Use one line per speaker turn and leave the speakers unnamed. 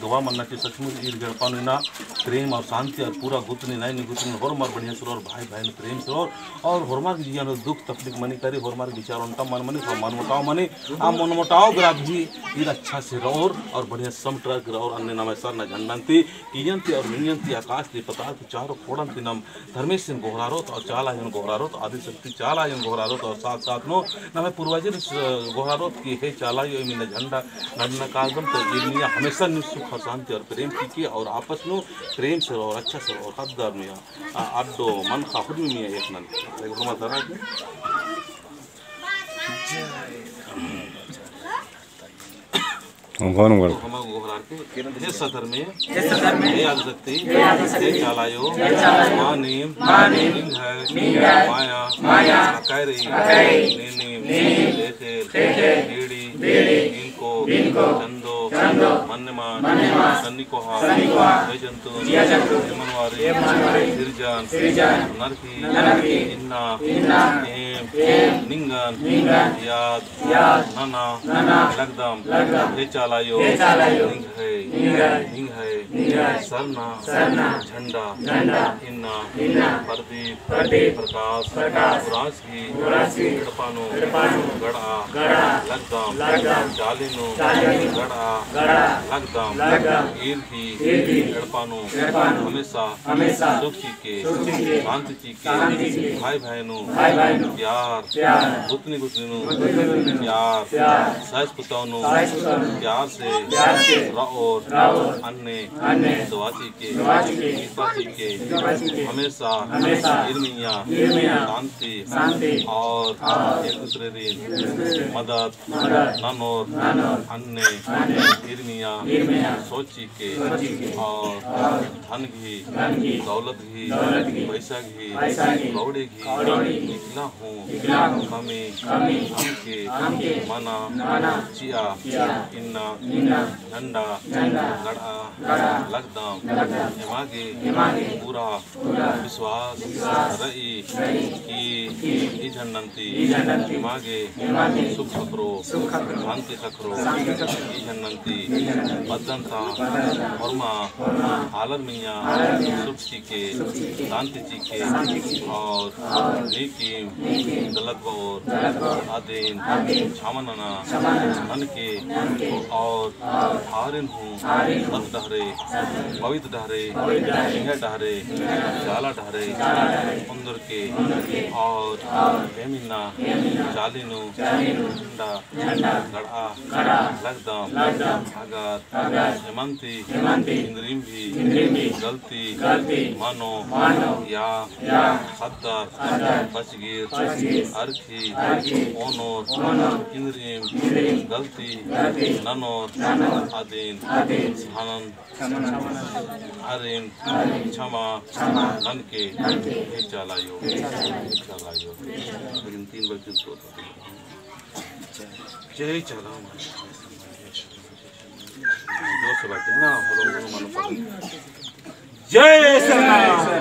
गवा मन्ना के सचमुच ईद गणपाना प्रेम और शांति और पूरा गुतनी नहीं गुतनी होरमार बढ़िया सुर और भाई भाई प्रेम सुर और होरमार की जीवन दुख तकलीफ मनी करी होरमार विचार उनका मन मनी मन मोटाव मनी आ मन मोटाव ग्रा भी ईद अच्छा से रौर और बढ़िया सम ट्रक और अन्य नाम सर न झंडंती कियंती और मियंती आकाश दी पता चारों फोड़ंती नम धर्मेश सिंह गोहरारोत और चाला यन गोहरारोत आदि शक्ति चाला यन गोहरारोत और साथ साथ नो नमे पूर्वजन गोहरारोत की है चाला यो मिन झंडा नन्ना कागम तो जीवनिया हमेशा सुख शांति और प्रेम की और आपस में प्रेम से और अच्छा से और हदगार में अड्डो मन का खुद में एक नन हे सदर में हे आदिशक्ति हे चालायो मानीम माया कैरी इनको चंदो मन्यमान सन्निकोहा जयजंतु मनवारी सिरजान नरकी इन्ना एम निंगन याद नना लगदम हे चालायो निंग है सरना झंडा इन्ना प्रदीप प्रकाश राशि गड़पानो गड़ा लगदम चालिनो गड़ा लगदम ईर्की गड़पानो हमेशा सुख की के शांति के भाई बहनों प्यार गुतनी प्यार सहज पुतानो प्यार से और अन्य दवाची के हमेशा इर्मिया शांति और एक दूसरे दिन मदद ननोर अन्य इर्मिया सोची के और धन की दौलत घी पैसा घी कौड़े घी निकला हूँ कमी हमके मना चिया इन्ना झंडा गड़ा लगदम एमागे पूरा विश्वास रही कि ई झंडंती एमागे सुख खकरो शांति खकरो ई झंडंती बद्दंता वर्मा आलर मिया सुख चीके शांति चीके और नीकी गलत और आदीन छामनना मन के और हारिन हूँ रत डहरे पवित्र डहरे सिंह डहरे जाला डहरे अंदर के और हेमिना चालिनु झंडा गड़ा लगदम आगात हेमंती इंद्रिम भी गलती मानो या खद्दर बचगीर अर्खी ओनोर इंद्रिम गलती ननोर आदीन हनन हरिम क्षमा मन के चलायो लेकिन 3 बजे तो जय चला जो से बात है ना बोलो मन जय श्री राम।